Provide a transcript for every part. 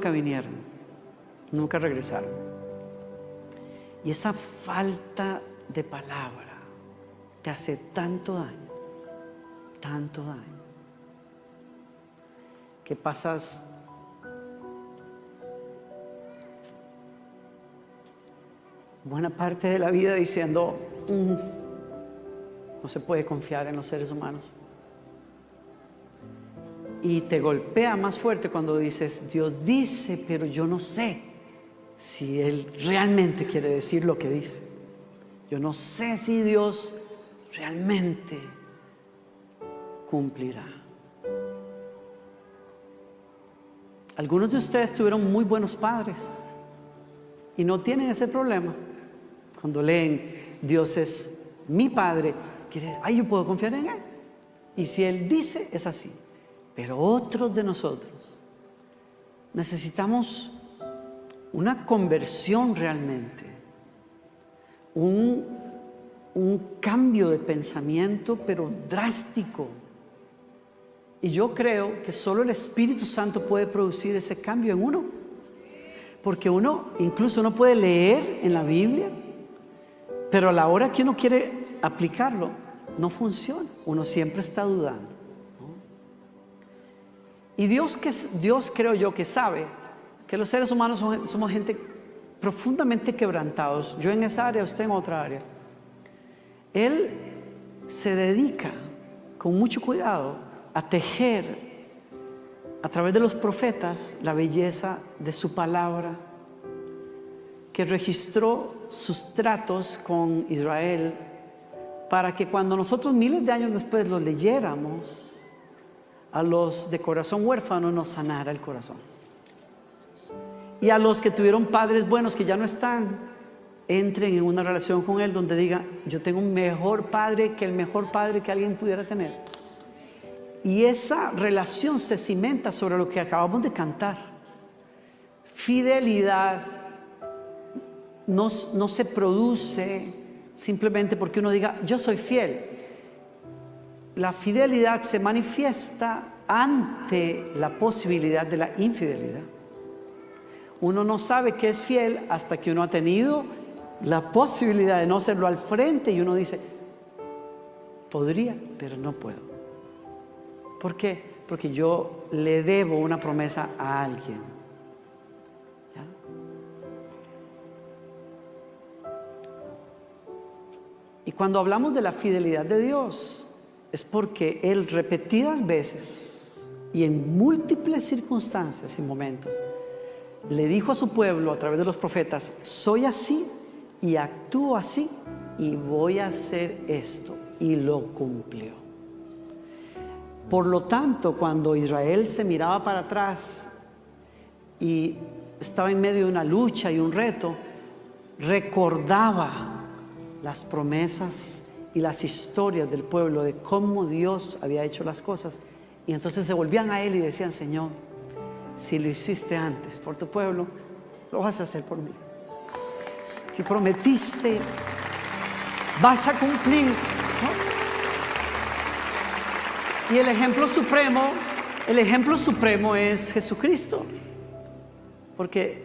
nunca vinieron, nunca regresaron. Y esa falta de palabra te hace tanto daño, que pasas buena parte de la vida diciendo, no se puede confiar en los seres humanos. Y te golpea más fuerte cuando dices, Dios dice, pero yo no sé si Él realmente quiere decir lo que dice. Yo no sé si Dios realmente cumplirá. Algunos de ustedes tuvieron muy buenos padres y no tienen ese problema. Cuando leen, Dios es mi Padre, yo puedo confiar en Él. Y si Él dice, es así. Pero otros de nosotros necesitamos una conversión realmente, un cambio de pensamiento, pero drástico. Y yo creo que solo el Espíritu Santo puede producir ese cambio en uno. Porque incluso uno puede leer en la Biblia, pero a la hora que uno quiere aplicarlo, no funciona. Uno siempre está dudando, ¿no? Y Dios creo yo que sabe que los seres humanos somos gente profundamente quebrantados. Yo en esa área, usted en otra área. Él se dedica con mucho cuidado a tejer a través de los profetas la belleza de su palabra, que registró sus tratos con Israel, para que cuando nosotros miles de años después lo leyéramos, a los de corazón huérfano nos sanara el corazón. Y a los que tuvieron padres buenos que ya no están, entren en una relación con Él donde digan, yo tengo un mejor padre que el mejor padre que alguien pudiera tener. Y esa relación se cimenta sobre lo que acabamos de cantar. Fidelidad no se produce simplemente porque uno diga, yo soy fiel. La fidelidad se manifiesta ante la posibilidad de la infidelidad. Uno no sabe que es fiel hasta que uno ha tenido la posibilidad de no serlo al frente y uno dice, podría, pero no puedo. ¿Por qué? Porque yo le debo una promesa a alguien. ¿Ya? Y cuando hablamos de la fidelidad de Dios, es porque Él repetidas veces y en múltiples circunstancias y momentos le dijo a su pueblo a través de los profetas, soy así y actúo así y voy a hacer esto, y lo cumplió. Por lo tanto, cuando Israel se miraba para atrás y estaba en medio de una lucha y un reto, recordaba las promesas y las historias del pueblo de cómo Dios había hecho las cosas, y entonces se volvían a Él y decían, Señor, si lo hiciste antes por tu pueblo, lo vas a hacer por mí. Si prometiste, vas a cumplir, ¿no? Y el ejemplo supremo es Jesucristo, porque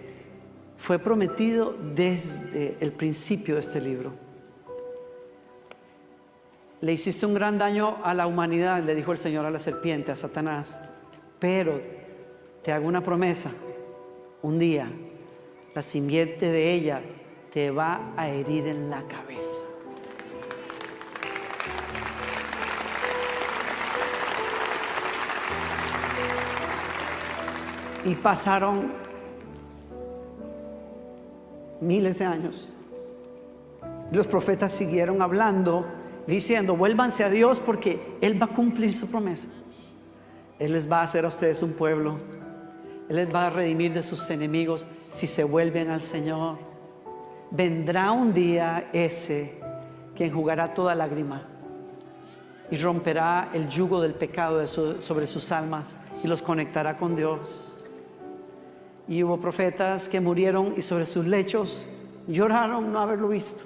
fue prometido desde el principio de este libro. Le hiciste un gran daño a la humanidad, le dijo el Señor a la serpiente, a Satanás, pero te hago una promesa, un día la simiente de ella te va a herir en la cabeza. Y pasaron miles de años. Los profetas siguieron hablando, diciendo, vuélvanse a Dios porque Él va a cumplir su promesa. Él les va a hacer a ustedes un pueblo. Él les va a redimir de sus enemigos si se vuelven al Señor. Vendrá un día ese que enjugará toda lágrima y romperá el yugo del pecado sobre sus almas y los conectará con Dios. Y hubo profetas que murieron y sobre sus lechos lloraron no haberlo visto.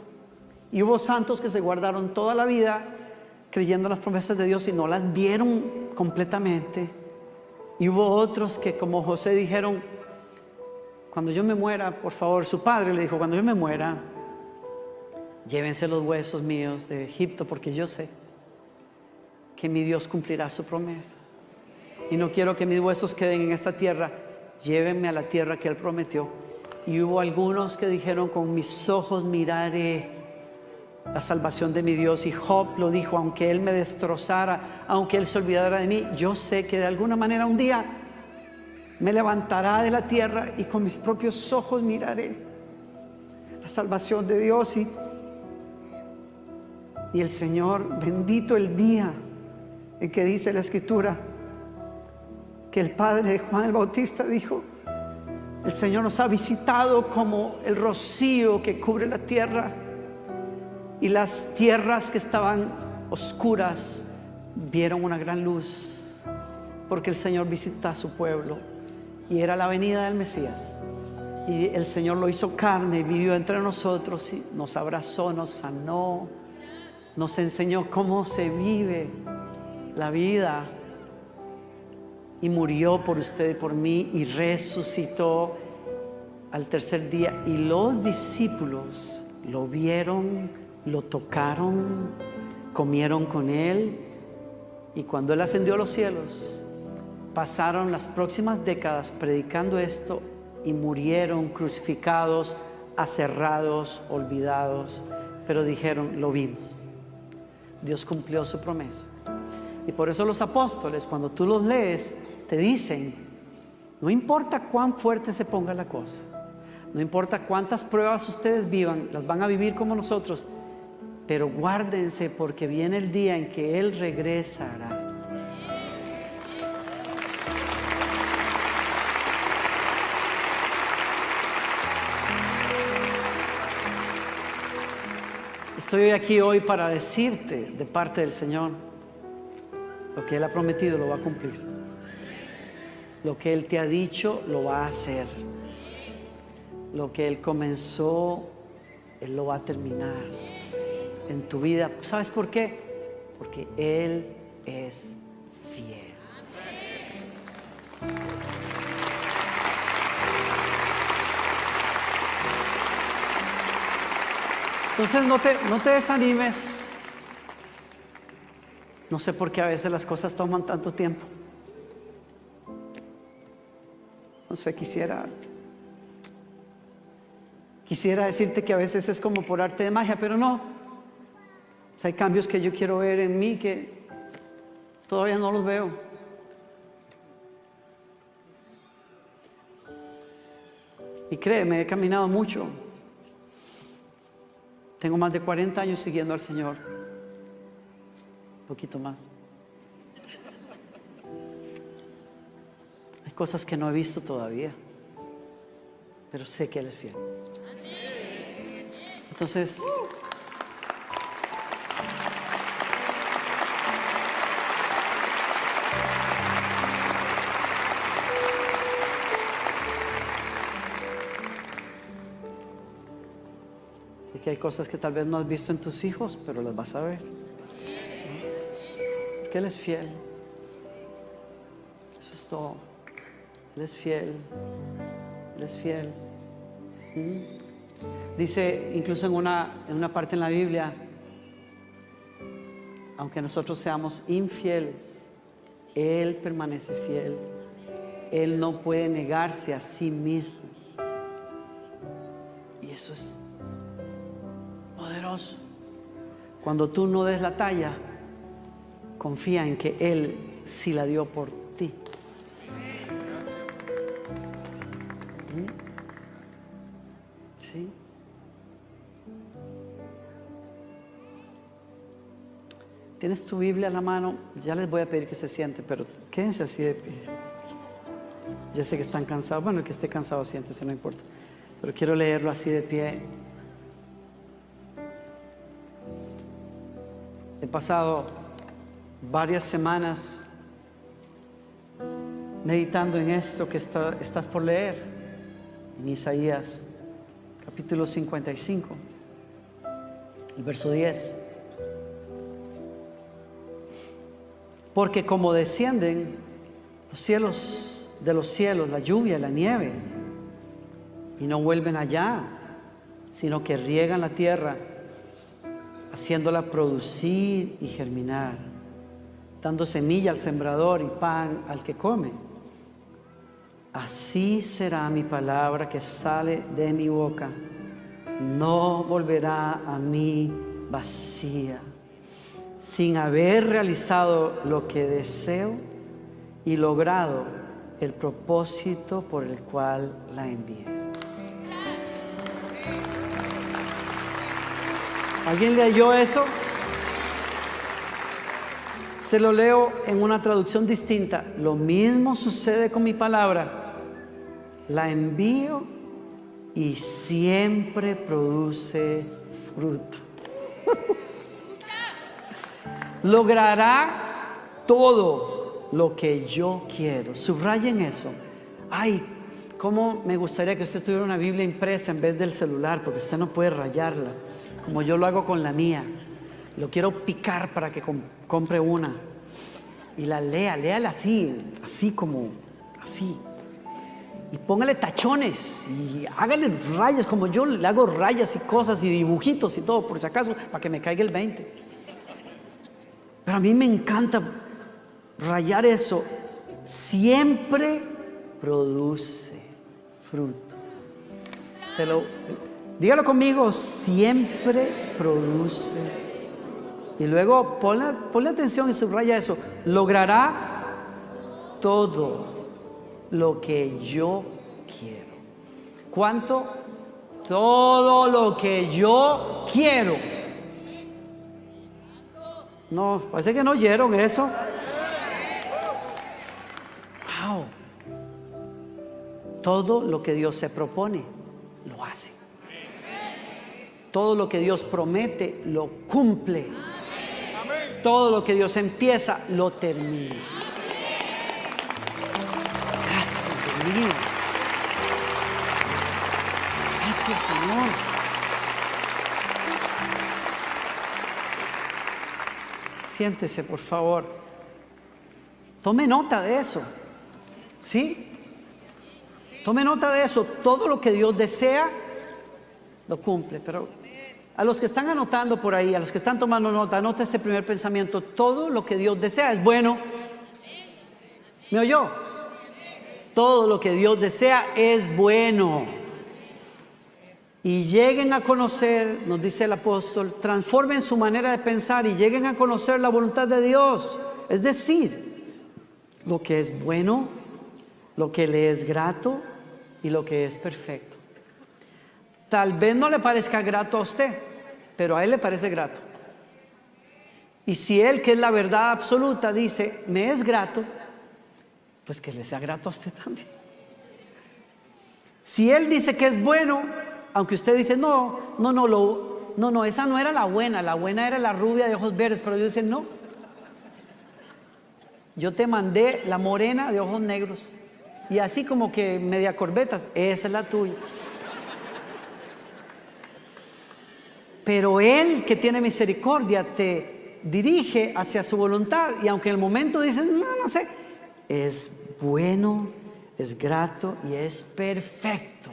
Y hubo santos que se guardaron toda la vida creyendo en las promesas de Dios y no las vieron completamente. Y hubo otros que, como José, dijeron, cuando yo me muera, por favor, su padre le dijo, cuando yo me muera, llévense los huesos míos de Egipto, porque yo sé que mi Dios cumplirá su promesa. Y no quiero que mis huesos queden en esta tierra. Llévenme a la tierra que Él prometió. Y hubo algunos que dijeron, con mis ojos miraré la salvación de mi Dios. Y Job lo dijo, aunque Él me destrozara, aunque Él se olvidara de mí, yo sé que de alguna manera un día me levantará de la tierra y con mis propios ojos miraré la salvación de Dios. Y el Señor, bendito el día en que dice la Escritura que el padre de Juan el Bautista dijo, el Señor nos ha visitado como el rocío que cubre la tierra, y las tierras que estaban oscuras vieron una gran luz, porque el Señor visita a su pueblo, y era la venida del Mesías, y el Señor lo hizo carne y vivió entre nosotros y nos abrazó, nos sanó, nos enseñó cómo se vive la vida, y murió por usted y por mí y resucitó al tercer día. Y los discípulos lo vieron, lo tocaron, comieron con Él, y cuando Él ascendió a los cielos, pasaron las próximas décadas predicando esto y murieron crucificados, aserrados, olvidados, pero dijeron, lo vimos. Dios cumplió su promesa. Y por eso los apóstoles, cuando tú los lees, te dicen, no importa cuán fuerte se ponga la cosa, no importa cuántas pruebas ustedes vivan, las van a vivir como nosotros, pero guárdense, porque viene el día en que Él regresará. Estoy aquí hoy para decirte de parte del Señor, lo que Él ha prometido lo va a cumplir. Lo que Él te ha dicho lo va a hacer. Lo que Él comenzó, Él lo va a terminar en tu vida. ¿Sabes por qué? Porque Él es fiel. Entonces no te desanimes. No sé por qué a veces las cosas toman tanto tiempo. No sé, quisiera decirte que a veces es como por arte de magia, pero no. O sea, hay cambios que yo quiero ver en mí que todavía no los veo. Y créeme, he caminado mucho. Tengo más de 40 años siguiendo al Señor. Un poquito más. Hay cosas que no he visto todavía, pero sé que Él es fiel. Entonces, y que hay cosas que tal vez no has visto en tus hijos, pero las vas a ver. Porque Él es fiel. Eso es todo. Él es fiel. Él es fiel. Dice incluso en una parte en la Biblia, aunque nosotros seamos infieles, Él permanece fiel. Él no puede negarse a sí mismo. Y eso es poderoso. Cuando tú no des la talla, confía en que Él sí la dio por ti. ¿Sí? ¿Tienes tu Biblia a la mano? Ya les voy a pedir que se sienten, pero quédense así de pie. Ya sé que están cansados. Bueno, el que esté cansado, siéntese, no importa. Pero quiero leerlo así de pie. He pasado varias semanas meditando en esto que estás por leer, en Isaías capítulo 55, el verso 10. Porque como descienden los cielos de los cielos, la lluvia, la nieve, y no vuelven allá, sino que riegan la tierra, haciéndola producir y germinar, dando semilla al sembrador y pan al que come. Así será mi palabra que sale de mi boca. No volverá a mí vacía, sin haber realizado lo que deseo y logrado el propósito por el cual la envié. ¿Alguien leyó eso? Se lo leo en una traducción distinta. Lo mismo sucede con mi palabra. La envío y siempre produce fruto. Logrará todo lo que yo quiero. Subrayen eso. Ay, cómo me gustaría que usted tuviera una Biblia impresa en vez del celular, porque usted no puede rayarla, como yo lo hago con la mía. Lo quiero picar para que compre una y la léala así como así. Y póngale tachones y hágale rayas, como yo le hago rayas y cosas y dibujitos y todo, por si acaso, para que me caiga el 20. Pero a mí me encanta rayar eso. Siempre produce fruto. Dígalo conmigo, siempre produce. Y luego ponle atención y subraya eso. Logrará todo lo que yo quiero. ¿Cuánto? Todo lo que yo quiero. No, parece que no oyeron eso. Wow. Todo lo que Dios se propone, lo hace. Todo lo que Dios promete, lo cumple. Todo lo que Dios empieza, lo termina. Gracias, Señor. Siéntese, por favor. Tome nota de eso. ¿Sí? Tome nota de eso. Todo lo que Dios desea, lo cumple. Pero a los que están anotando por ahí, a los que están tomando nota, anota este primer pensamiento. Todo lo que Dios desea es bueno. ¿Me oyó? Todo lo que Dios desea es bueno. Y lleguen a conocer, nos dice el apóstol, transformen su manera de pensar y lleguen a conocer la voluntad de Dios. Es decir, lo que es bueno, lo que le es grato y lo que es perfecto. Tal vez no le parezca grato a usted, pero a Él le parece grato. Y si Él, que es la verdad absoluta, dice, me es grato, pues que le sea grato a usted también. Si Él dice que es bueno, aunque usted dice, no, esa no era la buena era la rubia de ojos verdes, pero Dios dice, no. Yo te mandé la morena de ojos negros. Y así como que media corbetas, esa es la tuya. Pero Él, que tiene misericordia, te dirige hacia su voluntad. Y aunque en el momento dices, no sé, es bueno, es grato y es perfecto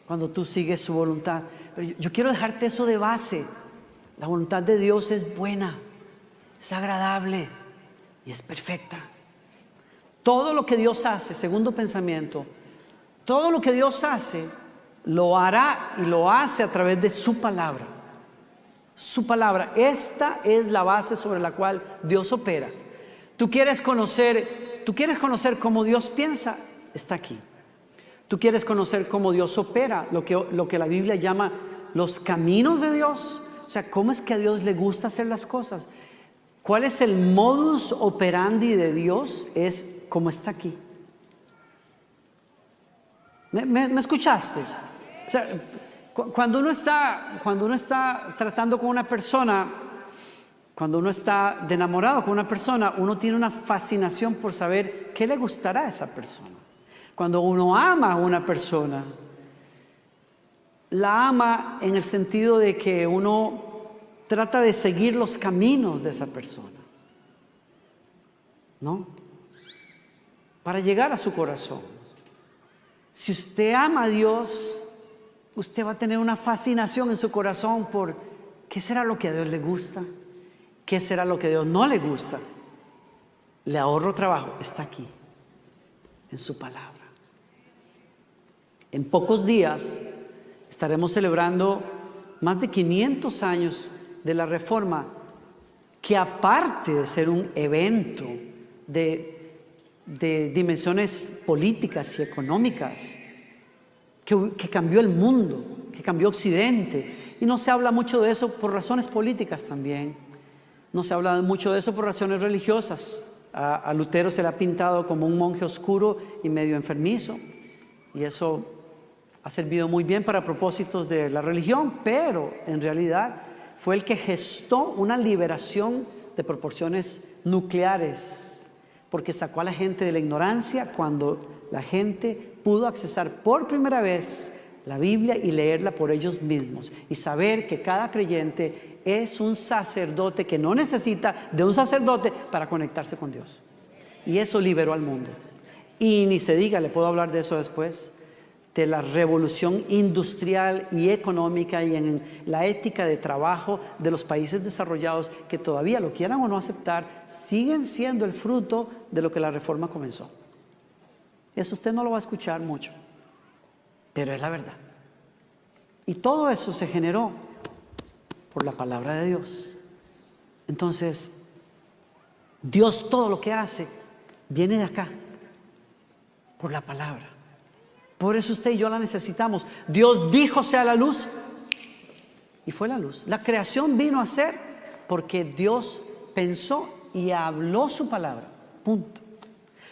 cuando tú sigues su voluntad. Pero yo quiero dejarte eso de base. La voluntad de Dios es buena, es agradable y es perfecta. Todo lo que Dios hace, segundo pensamiento, todo lo que Dios hace, lo hará y lo hace a través de su palabra. Su palabra, esta es la base sobre la cual Dios opera. ¿Tú quieres conocer cómo Dios piensa? Está aquí. ¿Tú quieres conocer cómo Dios opera? Lo que la Biblia llama los caminos de Dios. O sea, ¿cómo es que a Dios le gusta hacer las cosas? ¿Cuál es el modus operandi de Dios? Es como está aquí. ¿Me escuchaste? O sea, cuando uno está tratando con una persona, cuando uno está de enamorado con una persona, uno tiene una fascinación por saber qué le gustará a esa persona. Cuando uno ama a una persona, la ama en el sentido de que uno trata de seguir los caminos de esa persona, ¿no? Para llegar a su corazón. Si usted ama a Dios, usted va a tener una fascinación en su corazón por qué será lo que a Dios le gusta, qué será lo que a Dios no le gusta. Le ahorro trabajo, está aquí, en su palabra. En pocos días estaremos celebrando más de 500 años de la Reforma, que aparte de ser un evento de dimensiones políticas y económicas, que cambió el mundo, que cambió Occidente. Y no se habla mucho de eso por razones políticas también. No se habla mucho de eso por razones religiosas. A Lutero se le ha pintado como un monje oscuro y medio enfermizo. Y eso ha servido muy bien para propósitos de la religión, pero en realidad fue el que gestó una liberación de proporciones nucleares, porque sacó a la gente de la ignorancia cuando la gente pudo accesar por primera vez la Biblia y leerla por ellos mismos y saber que cada creyente es un sacerdote que no necesita de un sacerdote para conectarse con Dios. Y eso liberó al mundo. Y ni se diga, le puedo hablar de eso después, de la revolución industrial y económica y en la ética de trabajo de los países desarrollados, que todavía lo quieran o no aceptar, siguen siendo el fruto de lo que la Reforma comenzó. Eso usted no lo va a escuchar mucho, pero es la verdad. Y todo eso se generó por la palabra de Dios. Entonces, Dios todo lo que hace viene de acá, por la palabra. Por eso usted y yo la necesitamos. Dios dijo sea la luz y fue la luz. La creación vino a ser porque Dios pensó y habló su palabra. Punto.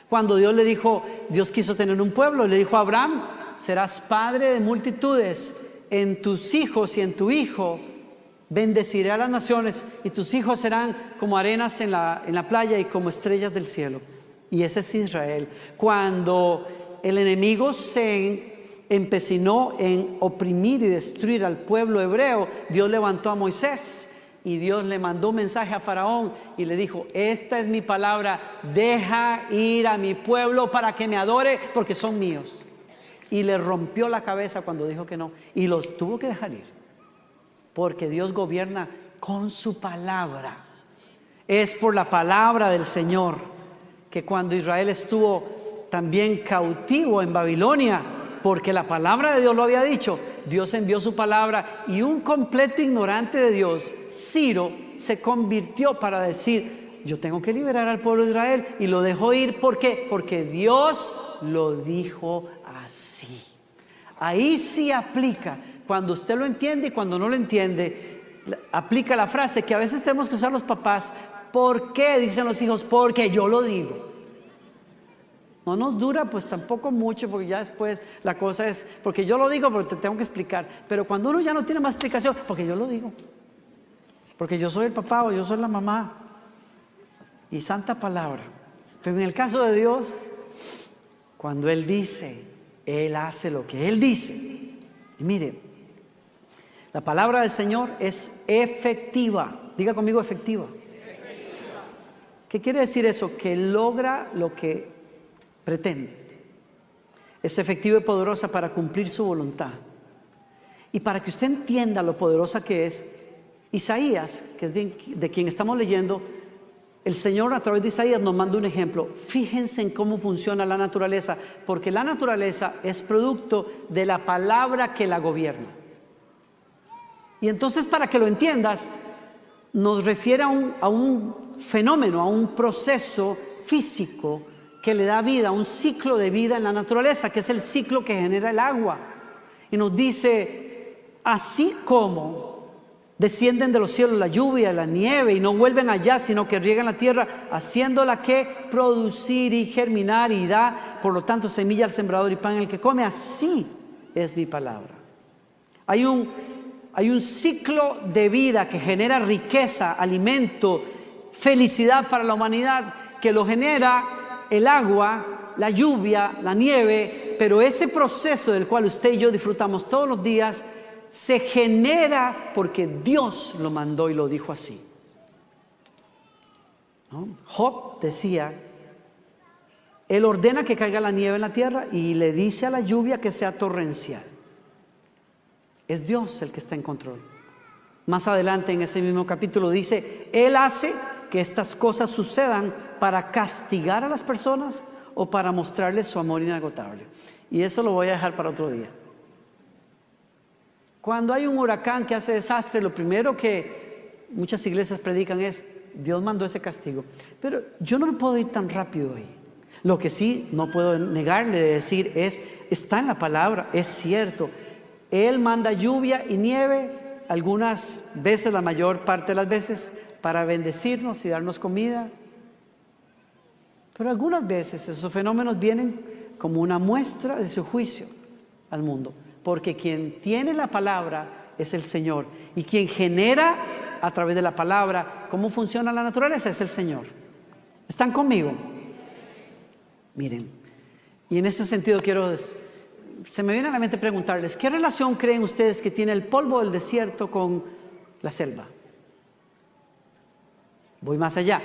Cuando Dios le dijo, Dios quiso tener un pueblo, le dijo a Abraham, serás padre de multitudes, en tus hijos y en tu hijo bendeciré a las naciones y tus hijos serán como arenas en la playa y como estrellas del cielo. Y ese es Israel. Cuando el enemigo se empecinó en oprimir y destruir al pueblo hebreo, Dios levantó a Moisés y Dios le mandó un mensaje a Faraón y le dijo, esta es mi palabra, deja ir a mi pueblo para que me adore porque son míos. Y le rompió la cabeza cuando dijo que no y los tuvo que dejar ir, porque Dios gobierna con su palabra. Es por la palabra del Señor que cuando Israel estuvo también cautivo en Babilonia, porque la palabra de Dios lo había dicho, Dios envió su palabra y un completo ignorante de Dios, Ciro, se convirtió para decir, yo tengo que liberar al pueblo de Israel, y lo dejó ir. ¿Por qué? Porque Dios lo dijo así. Ahí sí aplica. Cuando usted lo entiende y cuando no lo entiende, aplica la frase que a veces tenemos que usar los papás. ¿Por qué? Dicen los hijos, porque yo lo digo. No nos dura pues tampoco mucho, porque ya después la cosa es, porque yo lo digo, pero te tengo que explicar. Pero cuando uno ya no tiene más explicación, porque yo lo digo, porque yo soy el papá o yo soy la mamá, y santa palabra. Pero en el caso de Dios, cuando Él dice, Él hace lo que Él dice. Y mire, la palabra del Señor es efectiva. Diga conmigo, efectiva. ¿Qué quiere decir eso? Que logra lo que pretende. Es efectiva y poderosa para cumplir su voluntad. Y para que usted entienda lo poderosa que es, Isaías, que es de quien estamos leyendo, el Señor a través de Isaías nos manda un ejemplo. Fíjense en cómo funciona la naturaleza, porque la naturaleza es producto de la palabra que la gobierna. Y entonces, para que lo entiendas, nos refiere a un fenómeno, a un proceso físico que le da vida, un ciclo de vida en la naturaleza, que es el ciclo que genera el agua. Y nos dice, así como descienden de los cielos la lluvia, la nieve, y no vuelven allá, sino que riegan la tierra, haciéndola que producir y germinar, y da, por lo tanto, semilla al sembrador y pan al que come. Así es mi palabra. Hay un ciclo de vida que genera riqueza, alimento, felicidad para la humanidad, que lo genera el agua, la lluvia, la nieve, pero ese proceso del cual usted y yo disfrutamos todos los días se genera porque Dios lo mandó y lo dijo así, ¿no? Job decía, Él ordena que caiga la nieve en la tierra y le dice a la lluvia que sea torrencial. Es Dios el que está en control. Más adelante en ese mismo capítulo dice, Él hace que estas cosas sucedan para castigar a las personas o para mostrarles su amor inagotable. Y eso lo voy a dejar para otro día. Cuando hay un huracán que hace desastre, lo primero que muchas iglesias predican es, Dios mandó ese castigo. Pero yo no me puedo ir tan rápido ahí. Lo que sí no puedo negarle de decir es, está en la palabra, es cierto. Él manda lluvia y nieve, algunas veces, la mayor parte de las veces, para bendecirnos y darnos comida. Pero algunas veces esos fenómenos vienen como una muestra de su juicio al mundo. Porque quien tiene la palabra es el Señor. Y quien genera a través de la palabra cómo funciona la naturaleza es el Señor. ¿Están conmigo? Miren, y en ese sentido se me viene a la mente preguntarles, ¿qué relación creen ustedes que tiene el polvo del desierto con la selva? Voy más allá.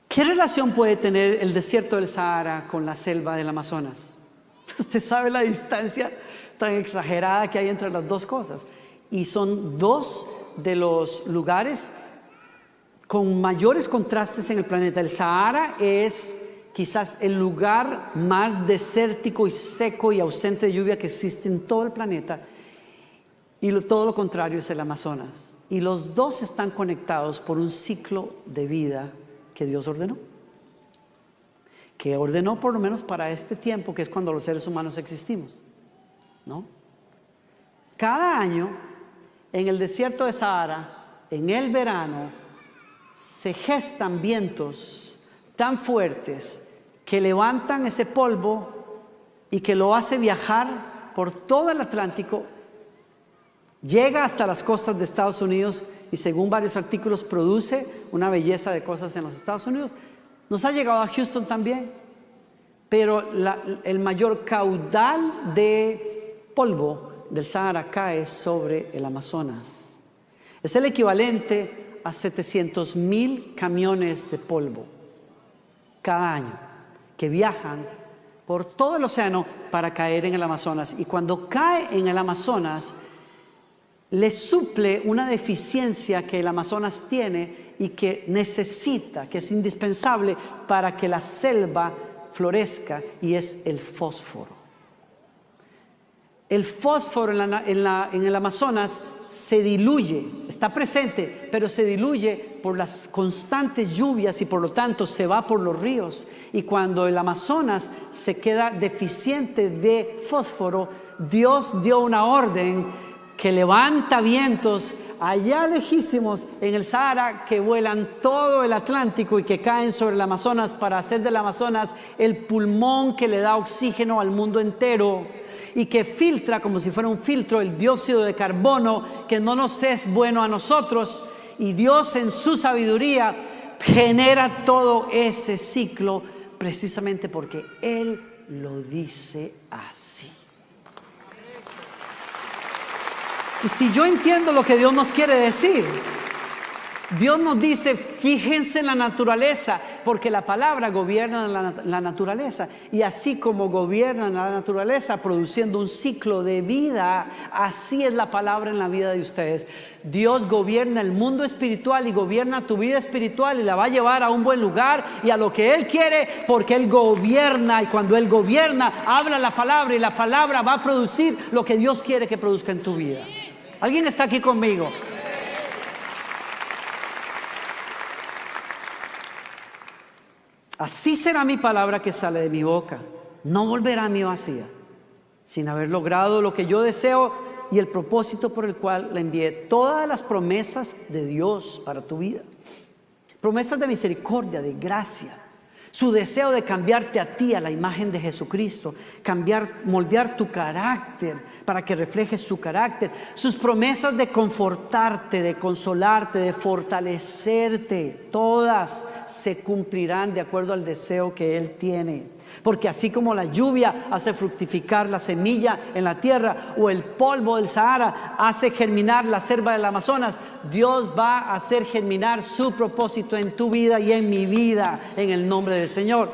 ¿Qué relación puede tener el desierto del Sahara con la selva del Amazonas? Usted sabe la distancia tan exagerada que hay entre las dos cosas. Y son dos de los lugares con mayores contrastes en el planeta. El Sahara es quizás el lugar más desértico y seco y ausente de lluvia que existe en todo el planeta. Y todo lo contrario es el Amazonas. Y los dos están conectados por un ciclo de vida que Dios ordenó. Que ordenó por lo menos para este tiempo, que es cuando los seres humanos existimos, ¿no? Cada año, en el desierto de Sahara, en el verano, se gestan vientos tan fuertes que levantan ese polvo y que lo hace viajar por todo el Atlántico, llega hasta las costas de Estados Unidos y según varios artículos produce una belleza de cosas en los Estados Unidos. Nos ha llegado a Houston también, pero el mayor caudal de polvo del Sahara cae sobre el Amazonas. Es el equivalente a 700,000 camiones de polvo cada año que viajan por todo el océano para caer en el Amazonas. Y cuando cae en el Amazonas, le suple una deficiencia que el Amazonas tiene y que necesita, que es indispensable para que la selva florezca, y es el fósforo. El fósforo en el Amazonas se diluye, está presente, pero se diluye por las constantes lluvias y por lo tanto se va por los ríos. Y cuando el Amazonas se queda deficiente de fósforo, Dios dio una orden que levanta vientos allá lejísimos en el Sahara que vuelan todo el Atlántico y que caen sobre el Amazonas para hacer del Amazonas el pulmón que le da oxígeno al mundo entero y que filtra como si fuera un filtro el dióxido de carbono que no nos es bueno a nosotros, y Dios en su sabiduría genera todo ese ciclo precisamente porque Él lo dice así. Y si yo entiendo lo que Dios nos quiere decir, Dios nos dice, fíjense en la naturaleza, porque la palabra gobierna la naturaleza. Y así como gobierna la naturaleza, produciendo un ciclo de vida, así es la palabra en la vida de ustedes. Dios gobierna el mundo espiritual y gobierna tu vida espiritual y la va a llevar a un buen lugar y a lo que Él quiere, porque Él gobierna. Y cuando Él gobierna, habla la palabra y la palabra va a producir lo que Dios quiere que produzca en tu vida. ¿Alguien está aquí conmigo? Así será mi palabra que sale de mi boca. No volverá a mí vacía, sin haber logrado lo que yo deseo y el propósito por el cual la envié. Todas las promesas de Dios para tu vida. Promesas de misericordia, de gracia. Su deseo de cambiarte a ti a la imagen de Jesucristo, moldear tu carácter para que reflejes su carácter. Sus promesas de confortarte, de consolarte, de fortalecerte, todas se cumplirán de acuerdo al deseo que Él tiene. Porque así como la lluvia hace fructificar la semilla en la tierra o el polvo del Sahara hace germinar la selva del Amazonas, Dios va a hacer germinar su propósito en tu vida y en mi vida, en el nombre del Señor.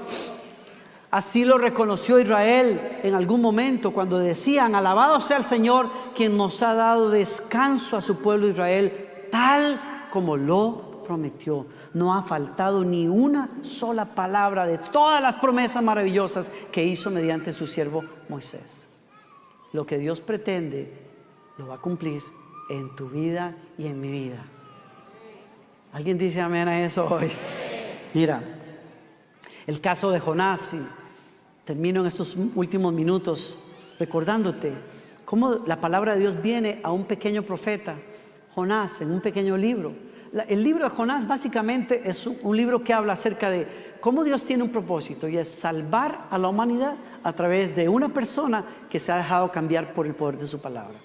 Así lo reconoció Israel en algún momento cuando decían: alabado sea el Señor, quien nos ha dado descanso a su pueblo Israel, tal como lo prometió. No ha faltado ni una sola palabra de todas las promesas maravillosas que hizo mediante su siervo Moisés. Lo que Dios pretende lo va a cumplir en tu vida y en mi vida. ¿Alguien dice amén a eso hoy? Mira, el caso de Jonás, y termino en estos últimos minutos recordándote cómo la palabra de Dios viene a un pequeño profeta, Jonás, en un pequeño libro. El libro de Jonás básicamente es un libro que habla acerca de cómo Dios tiene un propósito, y es salvar a la humanidad a través de una persona que se ha dejado cambiar por el poder de su palabra.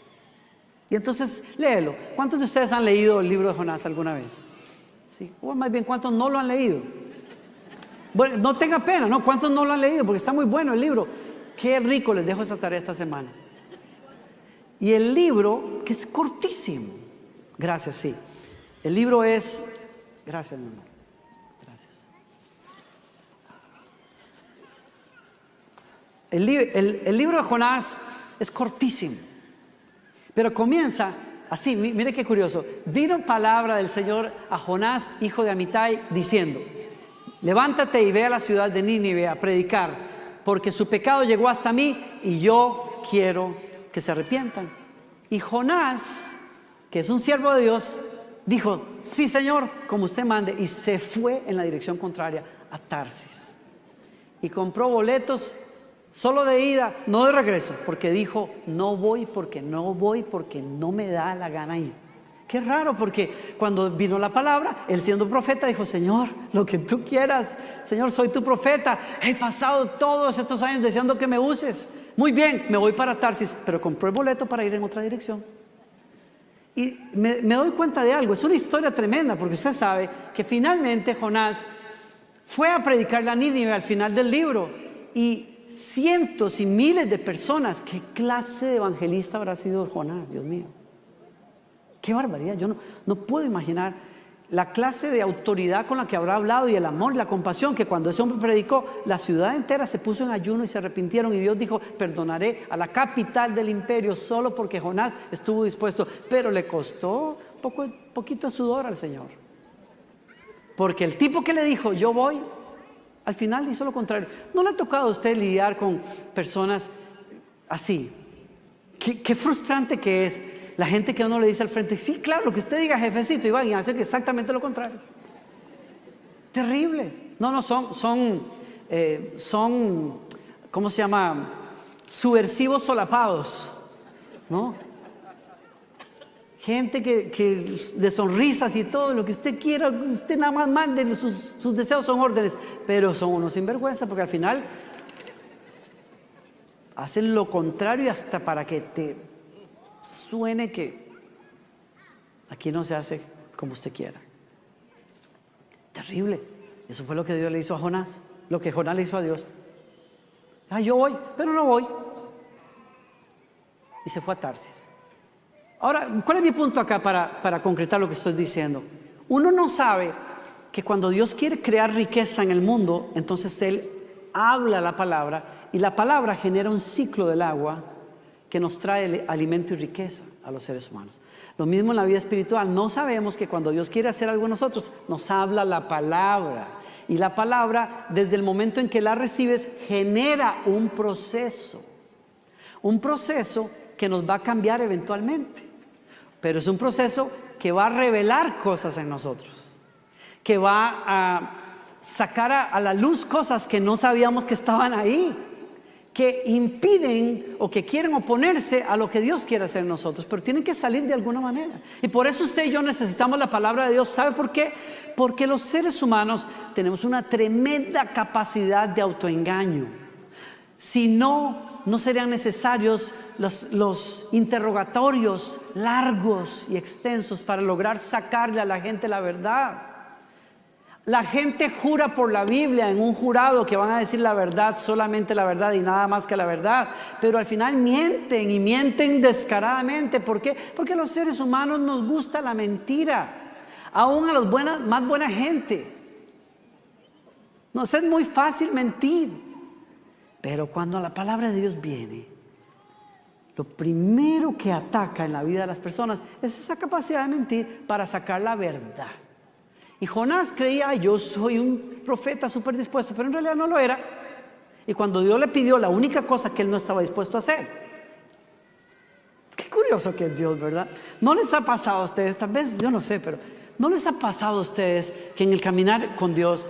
Y entonces léelo. ¿Cuántos de ustedes han leído el libro de Jonás alguna vez? Sí. O más bien, ¿cuántos no lo han leído? Bueno, no tenga pena, ¿no? ¿Cuántos no lo han leído? Porque está muy bueno el libro. Qué rico, les dejo esa tarea esta semana. Y el libro, que es cortísimo. Gracias, sí. El libro es... Gracias, mi amor. Gracias. El libro de Jonás es cortísimo, pero comienza así. Mire qué curioso. Vino palabra del Señor a Jonás, hijo de Amitai, diciendo: levántate y ve a la ciudad de Nínive a predicar, porque su pecado llegó hasta mí y yo quiero que se arrepientan. Y Jonás, que es un siervo de Dios, dijo: sí, Señor, como usted mande, y se fue en la dirección contraria a Tarsis y compró boletos solo de ida, no de regreso, porque dijo: no voy porque no me da la gana ir. Qué raro, porque cuando vino la palabra, él siendo profeta dijo: Señor, lo que tú quieras, Señor, soy tu profeta, he pasado todos estos años deseando que me uses, muy bien, me voy para Tarsis, pero compró el boleto para ir en otra dirección. Y me doy cuenta de algo, es una historia tremenda, porque usted sabe que finalmente Jonás fue a predicarle a Nínive al final del libro, y cientos y miles de personas. ¿Qué clase de evangelista habrá sido Jonás? Dios mío, qué barbaridad. Yo no puedo imaginar la clase de autoridad con la que habrá hablado, y el amor y la compasión, que cuando ese hombre predicó, la ciudad entera se puso en ayuno y se arrepintieron, y Dios dijo: perdonaré a la capital del imperio solo porque Jonás estuvo dispuesto. Pero le costó poquito de sudor al Señor, porque el tipo que le dijo: yo voy, al final hizo lo contrario. ¿No le ha tocado a usted lidiar con personas así? Qué frustrante que es la gente que uno le dice al frente: sí, claro, lo que usted diga, jefecito, y van y hacen exactamente lo contrario. Terrible. Son ¿cómo se llama? Subversivos solapados, ¿no? Gente que de sonrisas y todo lo que usted quiera, usted nada más mande, sus deseos son órdenes, pero son unos sinvergüenza, porque al final hacen lo contrario hasta para que te suene que aquí no se hace como usted quiera. Terrible. Eso fue lo que Dios le hizo a Jonás, lo que Jonás le hizo a Dios. Yo voy, pero no voy. Y se fue a Tarsis. Ahora, ¿cuál es mi punto acá para concretar lo que estoy diciendo? Uno no sabe que cuando Dios quiere crear riqueza en el mundo, entonces Él habla la palabra, y la palabra genera un ciclo del agua que nos trae alimento y riqueza a los seres humanos. Lo mismo en la vida espiritual. No sabemos que cuando Dios quiere hacer algo en nosotros, nos habla la palabra. Y la palabra, desde el momento en que la recibes, genera un proceso. Un proceso que nos va a cambiar eventualmente. Pero es un proceso que va a revelar cosas en nosotros. Que va a sacar a la luz cosas que no sabíamos que estaban ahí, que impiden o que quieren oponerse a lo que Dios quiere hacer en nosotros, pero tienen que salir de alguna manera. Y por eso usted y yo necesitamos la palabra de Dios. ¿Sabe por qué? Porque los seres humanos tenemos una tremenda capacidad de autoengaño. Si no serían necesarios los interrogatorios largos y extensos para lograr sacarle a la gente la verdad. La gente jura por la Biblia en un jurado que van a decir la verdad, solamente la verdad y nada más que la verdad, pero al final mienten y mienten descaradamente. ¿Por qué? Porque a los seres humanos nos gusta la mentira, aún a los más buena gente. Nos es muy fácil mentir, pero cuando la palabra de Dios viene, lo primero que ataca en la vida de las personas es esa capacidad de mentir para sacar la verdad. Y Jonás creía, yo soy un profeta súper dispuesto, pero en realidad no lo era. Y cuando Dios le pidió la única cosa que él no estaba dispuesto a hacer. Qué curioso que es Dios, ¿verdad? ¿No les ha pasado a ustedes, tal vez, yo no sé, pero no les ha pasado a ustedes que en el caminar con Dios,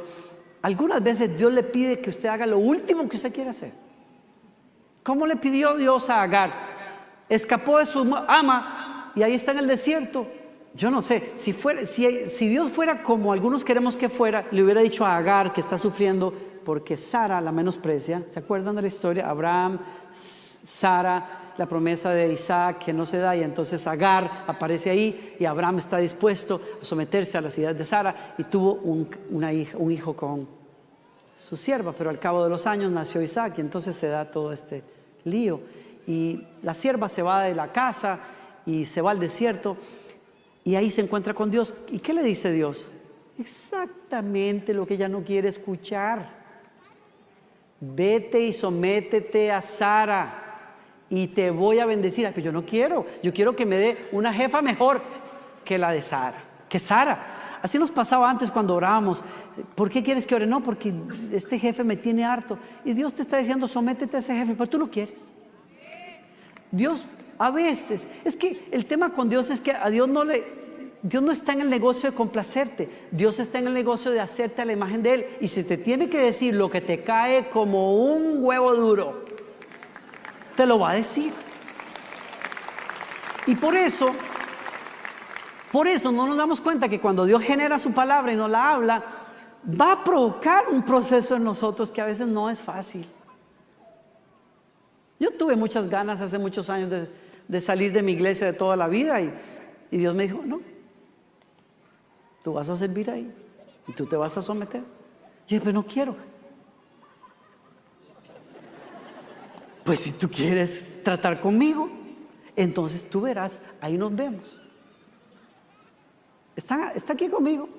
algunas veces Dios le pide que usted haga lo último que usted quiere hacer? ¿Cómo le pidió Dios a Agar? Escapó de su ama y ahí está en el desierto. Yo no sé, si Dios fuera como algunos queremos que fuera, le hubiera dicho a Agar, que está sufriendo porque Sara la menosprecia. ¿Se acuerdan de la historia? Abraham, Sara, la promesa de Isaac que no se da, y entonces Agar aparece ahí y Abraham está dispuesto a someterse a las ideas de Sara y tuvo un hijo con su sierva, pero al cabo de los años nació Isaac y entonces se da todo este lío y la sierva se va de la casa y se va al desierto. Y ahí se encuentra con Dios. ¿Y qué le dice Dios? Exactamente lo que ella no quiere escuchar. Vete y sométete a Sara y te voy a bendecir. Pero yo no quiero. Yo quiero que me dé una jefa mejor que la de Sara. Que Sara. Así nos pasaba antes cuando orábamos. ¿Por qué quieres que ore? No, porque este jefe me tiene harto. Y Dios te está diciendo, sométete a ese jefe, pero tú no quieres. Dios... A veces, es que el tema con Dios es que a Dios no está en el negocio de complacerte. Dios está en el negocio de hacerte a la imagen de Él. Y si te tiene que decir lo que te cae como un huevo duro, te lo va a decir. Y por eso no nos damos cuenta que cuando Dios genera su palabra y nos la habla, va a provocar un proceso en nosotros que a veces no es fácil. Yo tuve muchas ganas hace muchos años de salir de mi iglesia de toda la vida y Dios me dijo, no, tú vas a servir ahí y tú te vas a someter. Yo dije, pero no quiero. Pues si tú quieres tratar conmigo, entonces tú verás, ahí nos vemos. ¿Está aquí conmigo?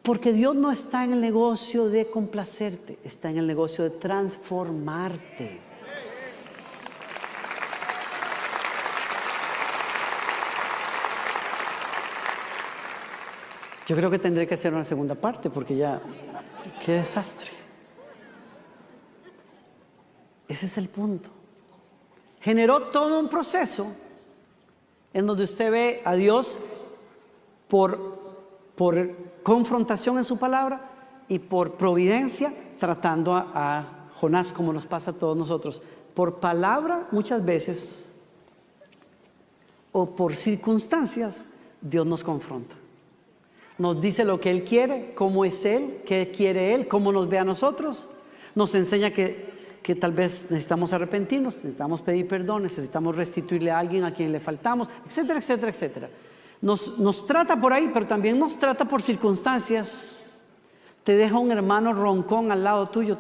Porque Dios no está en el negocio de complacerte, está en el negocio de transformarte. Yo creo que tendré que hacer una segunda parte porque ya, qué desastre. Ese es el punto. Generó todo un proceso en donde usted ve a Dios por confrontación en su palabra y por providencia tratando a Jonás como nos pasa a todos nosotros. Por palabra muchas veces o por circunstancias Dios nos confronta. Nos dice lo que Él quiere, cómo es Él, qué quiere Él, cómo nos ve a nosotros. Nos enseña que tal vez necesitamos arrepentirnos, necesitamos pedir perdón, necesitamos restituirle a alguien a quien le faltamos, etcétera, etcétera, etcétera. Nos trata por ahí, pero también nos trata por circunstancias. Te deja un hermano roncón al lado tuyo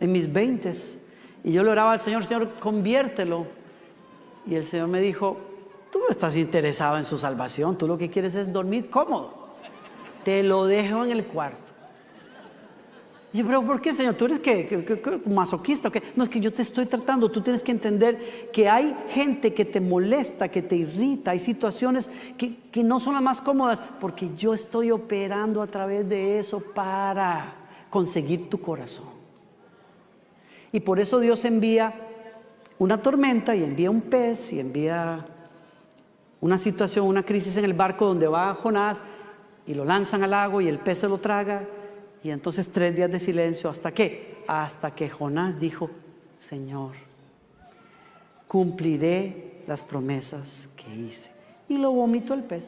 en mis 20s y yo le oraba al Señor, Señor, conviértelo. Y el Señor me dijo, tú no estás interesado en su salvación, tú lo que quieres es dormir cómodo. Te lo dejo en el cuarto. Y yo, pero ¿por qué, Señor? ¿Tú eres qué masoquista o qué? No, es que yo te estoy tratando. Tú tienes que entender que hay gente que te molesta, que te irrita. Hay situaciones que no son las más cómodas porque yo estoy operando a través de eso para conseguir tu corazón. Y por eso Dios envía una tormenta y envía un pez y envía una situación, una crisis en el barco donde va Jonás y lo lanzan al agua y el pez se lo traga. Y entonces 3 días de silencio. ¿Hasta qué? Hasta que Jonás dijo, Señor, cumpliré las promesas que hice. Y lo vomitó el pez.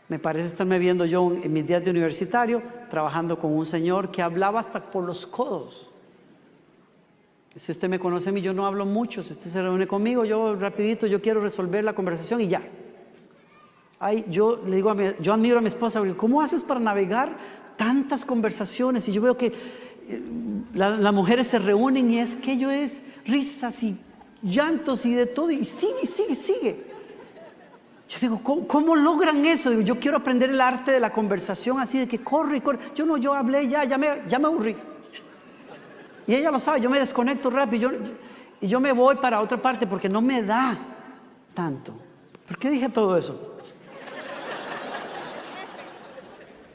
Me parece estarme viendo yo en mis días de universitario, trabajando con un señor que hablaba hasta por los codos. Si usted me conoce a mí, yo no hablo mucho. Si usted se reúne conmigo, yo rapidito, yo quiero resolver la conversación y ya. Ay, yo le digo yo admiro a mi esposa, porque ¿cómo haces para navegar tantas conversaciones? Y yo veo que las mujeres se reúnen y es que ello es risas y llantos y de todo, y sigue. Yo digo, ¿cómo logran eso? Digo, yo quiero aprender el arte de la conversación así, de que corre. Yo hablé, ya me aburrí. Y ella lo sabe, yo me desconecto rápido y yo me voy para otra parte porque no me da tanto. ¿Por qué dije todo eso?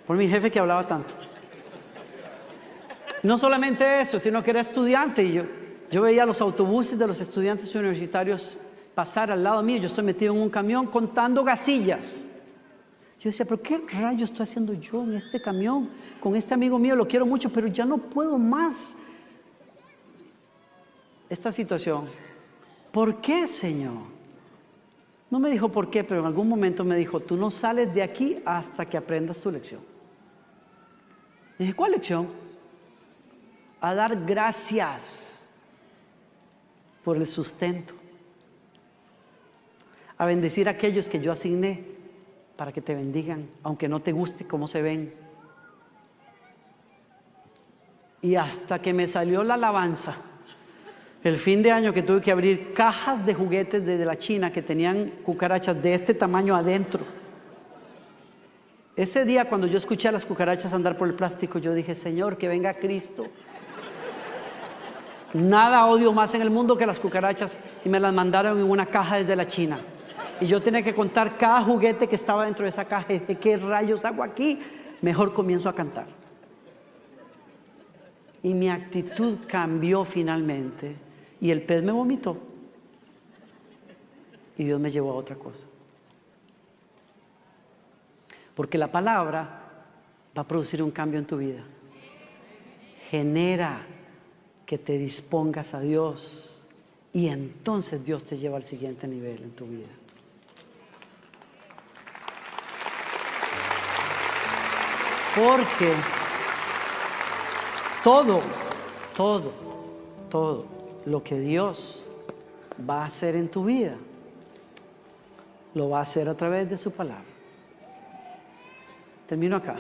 Por mi jefe que hablaba tanto. No solamente eso, sino que era estudiante y yo veía los autobuses de los estudiantes universitarios pasar al lado mío. Yo estoy metido en un camión contando gasillas. Yo decía, pero ¿qué rayo estoy haciendo yo en este camión con este amigo mío? Lo quiero mucho, pero ya no puedo más esta situación. ¿Por qué, Señor? No me dijo por qué, pero en algún momento me dijo, tú no sales de aquí hasta que aprendas tu lección. Dije, ¿cuál lección? A dar gracias por el sustento, a bendecir a aquellos que yo asigné para que te bendigan, aunque no te guste cómo se ven. Y hasta que me salió la alabanza, el fin de año que tuve que abrir cajas de juguetes desde la China que tenían cucarachas de este tamaño adentro. Ese día cuando yo escuché a las cucarachas andar por el plástico, yo dije, Señor, que venga Cristo. Nada odio más en el mundo que las cucarachas, y me las mandaron en una caja desde la China. Y yo tenía que contar cada juguete que estaba dentro de esa caja y dije, ¿qué rayos hago aquí? Mejor comienzo a cantar. Y mi actitud cambió finalmente y el pez me vomitó y Dios me llevó a otra cosa. Porque la palabra va a producir un cambio en tu vida. Genera que te dispongas a Dios y entonces Dios te lleva al siguiente nivel en tu vida. Porque todo lo que Dios va a hacer en tu vida, lo va a hacer a través de su palabra. Termino acá.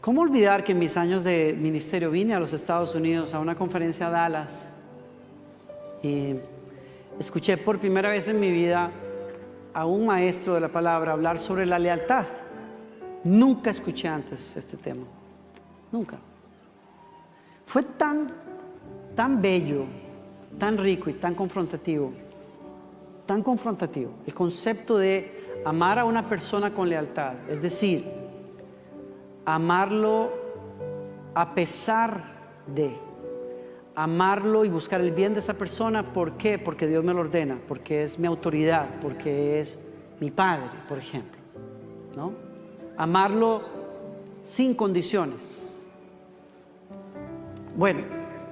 ¿Cómo olvidar que en mis años de ministerio vine a los Estados Unidos a una conferencia a Dallas y escuché por primera vez en mi vida a un maestro de la palabra hablar sobre la lealtad? Nunca escuché antes este tema, nunca. Fue tan bello, tan rico y tan confrontativo el concepto de amar a una persona con lealtad, es decir, amarlo a pesar de, amarlo y buscar el bien de esa persona. ¿Por qué? Porque Dios me lo ordena, porque es mi autoridad, porque es mi padre, por ejemplo, ¿no? Amarlo sin condiciones. Bueno,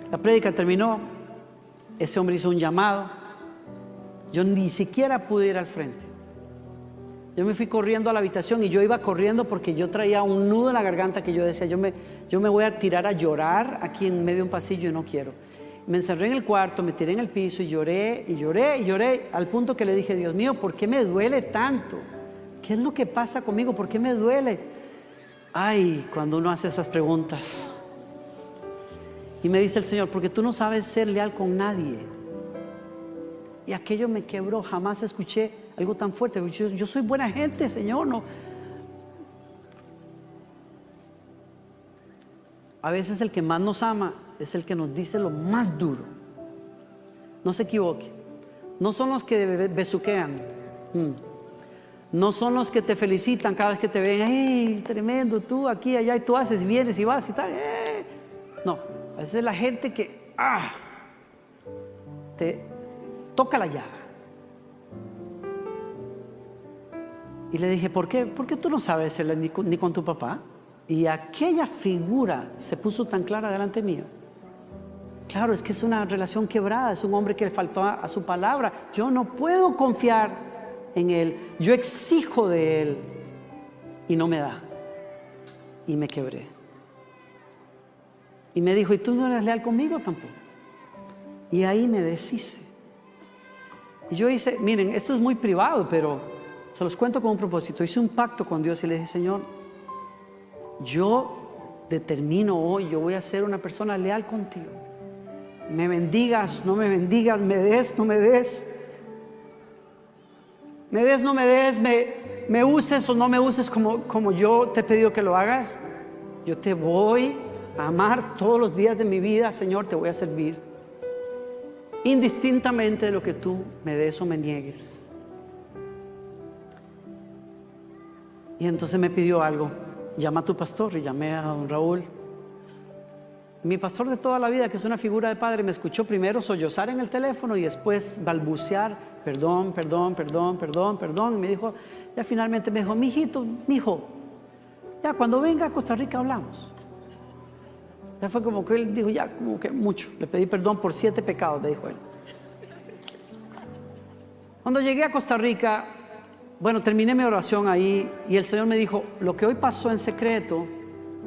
la prédica terminó, ese hombre hizo un llamado, yo ni siquiera pude ir al frente. Yo me fui corriendo a la habitación y yo iba corriendo porque yo traía un nudo en la garganta que yo decía, yo me voy a tirar a llorar aquí en medio de un pasillo y no quiero. Me encerré en el cuarto, me tiré en el piso y lloré al punto que le dije, Dios mío, ¿por qué me duele tanto? ¿Qué es lo que pasa conmigo? ¿Por qué me duele? Ay, cuando uno hace esas preguntas. Y me dice el Señor, porque tú no sabes ser leal con nadie. Y aquello me quebró, jamás escuché algo tan fuerte. Yo soy buena gente, Señor, no. A veces el que más nos ama es el que nos dice lo más duro. No se equivoque. No son los que besuquean. No son los que te felicitan cada vez que te ven. ¡Hey, tremendo! Tú aquí, allá, y tú haces, vienes y vas y tal. No, a veces es la gente que te toca la llaga. Y le dije, ¿por qué? Porque tú no sabes ser ni con tu papá. Y aquella figura se puso tan clara delante mío. Claro, es que es una relación quebrada, es un hombre que le faltó a su palabra. Yo no puedo confiar en él, yo exijo de él y no me da. Y me quebré. Y me dijo, ¿y tú no eres leal conmigo tampoco? Y ahí me deshice. Y yo hice, miren, esto es muy privado, pero se los cuento con un propósito. Hice un pacto con Dios y le dije: Señor, yo determino hoy, yo voy a ser una persona leal contigo. Me bendigas, no me bendigas, me des, no me des. Me des, no me des, me uses o no me uses como yo te he pedido que lo hagas. Yo te voy a amar todos los días de mi vida, Señor, te voy a servir, indistintamente de lo que tú me des o me niegues. Y entonces me pidió algo: llama a tu pastor. Y llamé a don Raúl. Mi pastor de toda la vida, que es una figura de padre, me escuchó primero sollozar en el teléfono y después balbucear: perdón, perdón, perdón, perdón, perdón. Y me dijo, ya finalmente me dijo: mijito, mijo, ya cuando venga a Costa Rica hablamos. Ya fue como que él dijo, ya como que mucho. Le pedí perdón por 7 pecados, me dijo él. Cuando llegué a Costa Rica, bueno, terminé mi oración ahí y el Señor me dijo: lo que hoy pasó en secreto,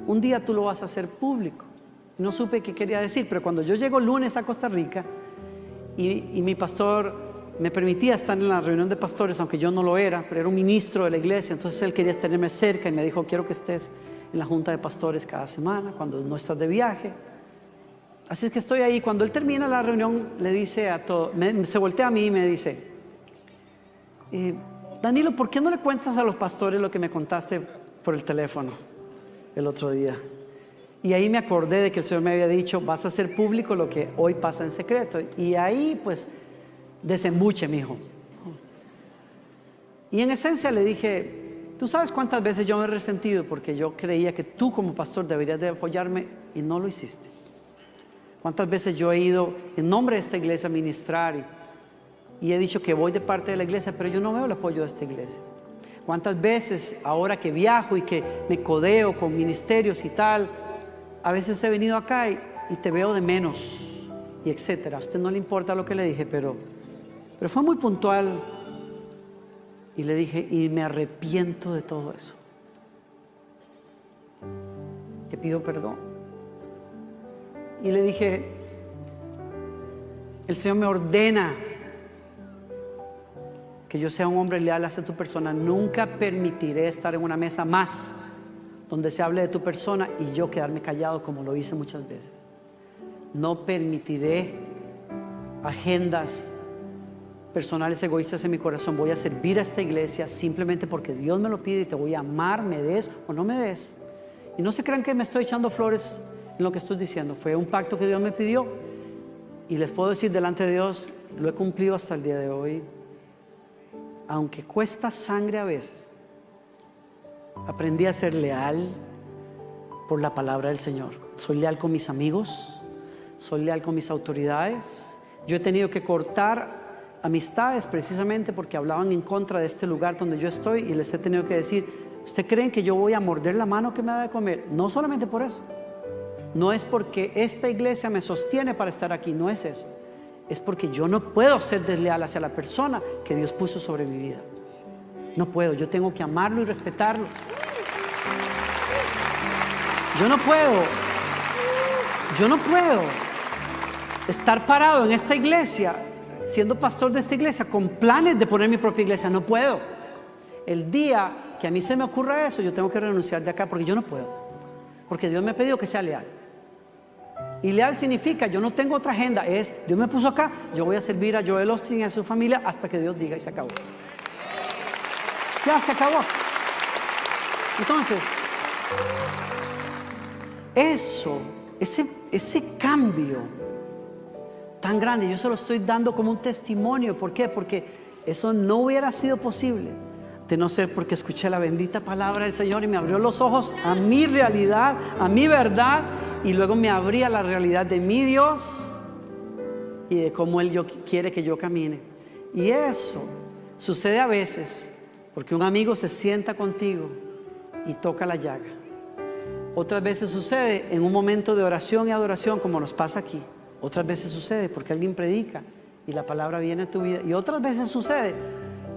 un día tú lo vas a hacer público. No supe qué quería decir, pero cuando yo llego lunes a Costa Rica y mi pastor me permitía estar en la reunión de pastores, aunque yo no lo era, pero era un ministro de la iglesia, entonces él quería tenerme cerca y me dijo: quiero que estés en la junta de pastores cada semana cuando no estás de viaje. Así es que estoy ahí. Cuando él termina la reunión, le dice a todos, se voltea a mí y me dice: Danilo, ¿por qué no le cuentas a los pastores lo que me contaste por el teléfono el otro día? Y ahí me acordé de que el Señor me había dicho: vas a hacer público lo que hoy pasa en secreto. Y ahí pues desembuche, mijo. Y en esencia le dije: tú sabes cuántas veces yo me he resentido porque yo creía que tú como pastor deberías de apoyarme y no lo hiciste. Cuántas veces yo he ido en nombre de esta iglesia a ministrar y he dicho que voy de parte de la iglesia, pero yo no veo el apoyo de esta iglesia. Cuántas veces ahora que viajo y que me codeo con ministerios y tal, a veces he venido acá y te veo de menos y etcétera. A usted no le importa lo que le dije, pero fue muy puntual. Y le dije: y me arrepiento de todo eso. Te pido perdón. Y le dije: el Señor me ordena que yo sea un hombre leal hacia tu persona. Nunca permitiré estar en una mesa más donde se hable de tu persona y yo quedarme callado como lo hice muchas veces. No permitiré agendas personales egoístas en mi corazón. Voy a servir a esta iglesia simplemente porque Dios me lo pide y te voy a amar, me des o no me des. Y no se crean que me estoy echando flores en lo que estoy diciendo. Fue un pacto que Dios me pidió y les puedo decir delante de Dios, lo he cumplido hasta el día de hoy. Aunque cuesta sangre a veces, aprendí a ser leal por la palabra del Señor. Soy leal con mis amigos, soy leal con mis autoridades. Yo he tenido que cortar amistades precisamente porque hablaban en contra de este lugar donde yo estoy y les he tenido que decir: ¿usted creen que yo voy a morder la mano que me da de comer? No solamente por eso, no es porque esta iglesia me sostiene para estar aquí, no es eso. Es porque yo no puedo ser desleal hacia la persona que Dios puso sobre mi vida. No puedo, yo tengo que amarlo y respetarlo. Yo no puedo estar parado en esta iglesia, siendo pastor de esta iglesia, con planes de poner mi propia iglesia. No puedo. El día que a mí se me ocurra eso, yo tengo que renunciar de acá porque yo no puedo. Porque Dios me ha pedido que sea leal. Y leal significa, yo no tengo otra agenda, es Dios me puso acá, yo voy a servir a Joel Austin y a su familia hasta que Dios diga, y se acabó. Ya se acabó. Entonces, ese cambio tan grande, yo se lo estoy dando como un testimonio. ¿Por qué? Porque eso no hubiera sido posible de no ser porque escuché la bendita palabra del Señor y me abrió los ojos a mi realidad, a mi verdad, y luego me abría la realidad de mi Dios y de cómo Él quiere que yo camine. Y eso sucede a veces porque un amigo se sienta contigo y toca la llaga. Otras veces sucede en un momento de oración y adoración, como nos pasa aquí. Otras veces sucede porque alguien predica y la palabra viene a tu vida. Y otras veces sucede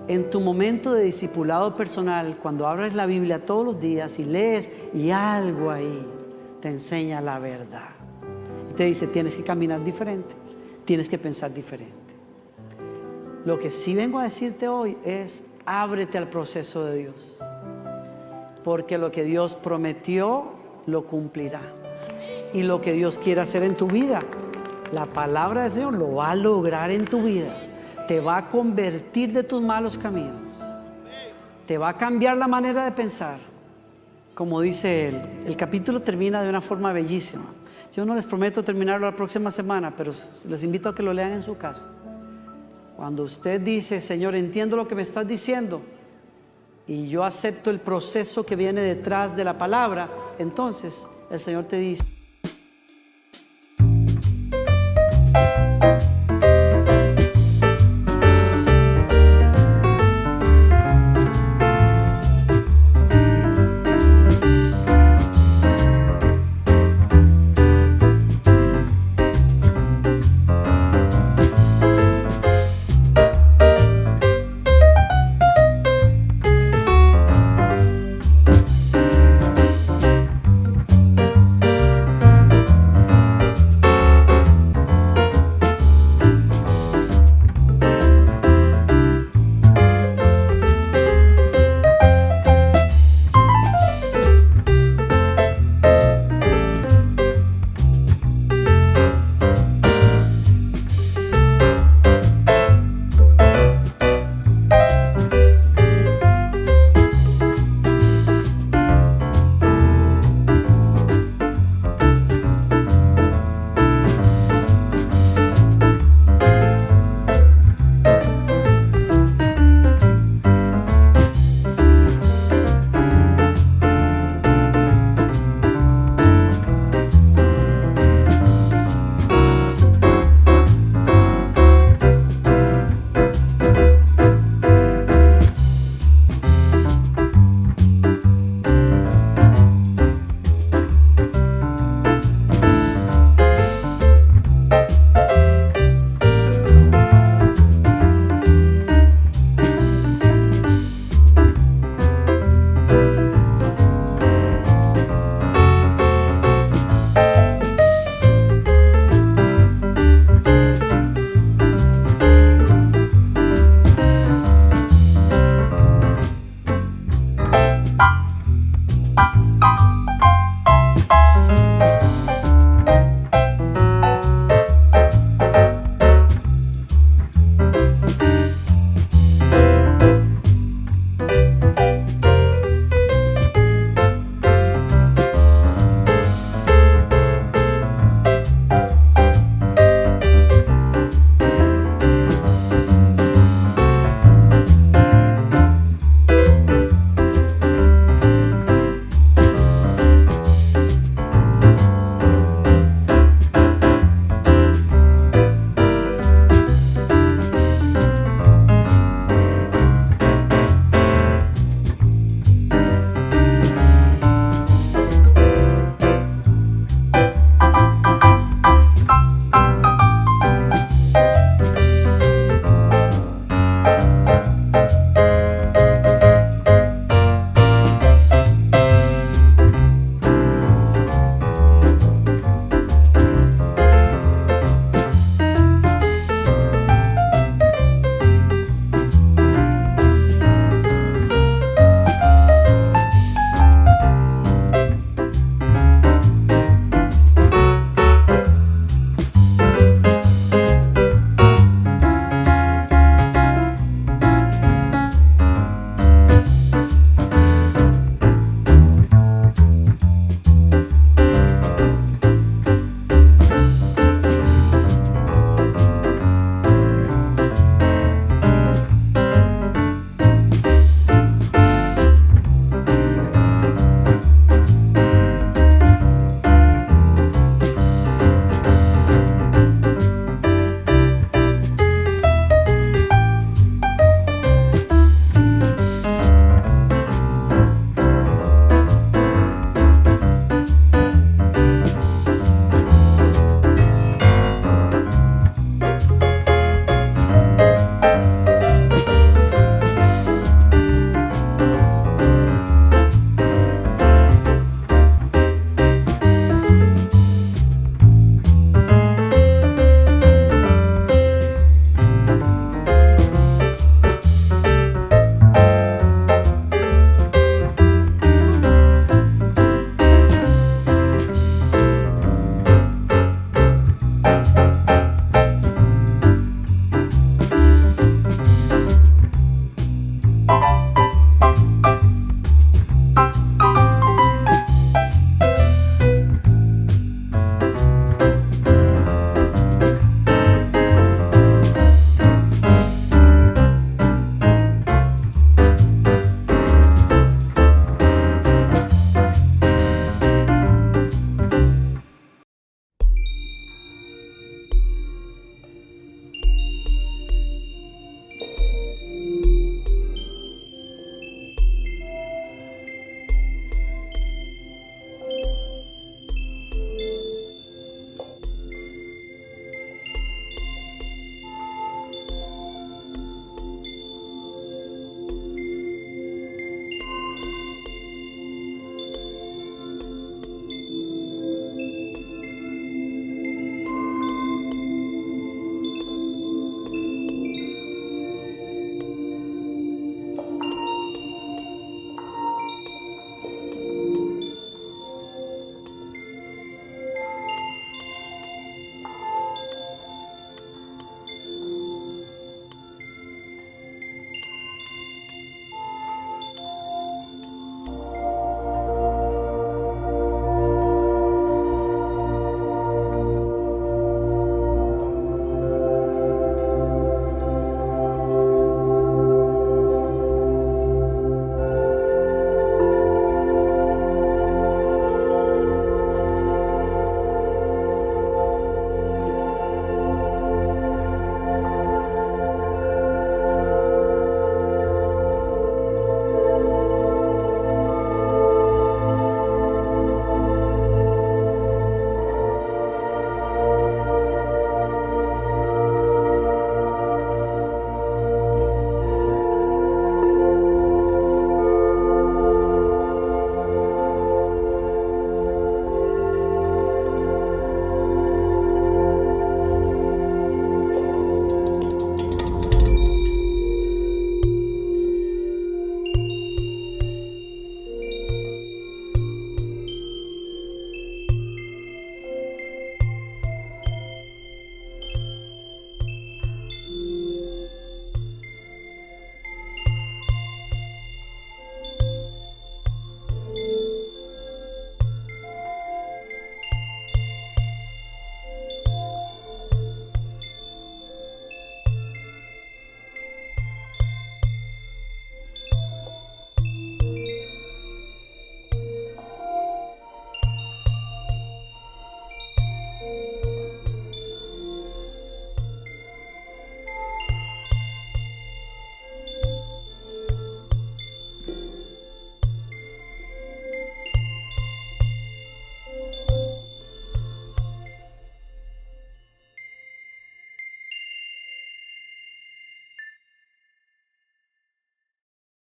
en tu momento de discipulado personal, cuando abres la Biblia todos los días y lees y algo ahí te enseña la verdad. Y te dice, tienes que caminar diferente, tienes que pensar diferente. Lo que sí vengo a decirte hoy es, ábrete al proceso de Dios. Porque lo que Dios prometió, lo cumplirá. Y lo que Dios quiere hacer en tu vida, la palabra del Señor lo va a lograr en tu vida. Te va a convertir de tus malos caminos. Te va a cambiar la manera de pensar. Como dice él, el capítulo termina de una forma bellísima. Yo no les prometo terminarlo la próxima semana, pero les invito a que lo lean en su casa. Cuando usted dice, Señor, entiendo lo que me estás diciendo y yo acepto el proceso que viene detrás de la palabra, entonces el Señor te dice,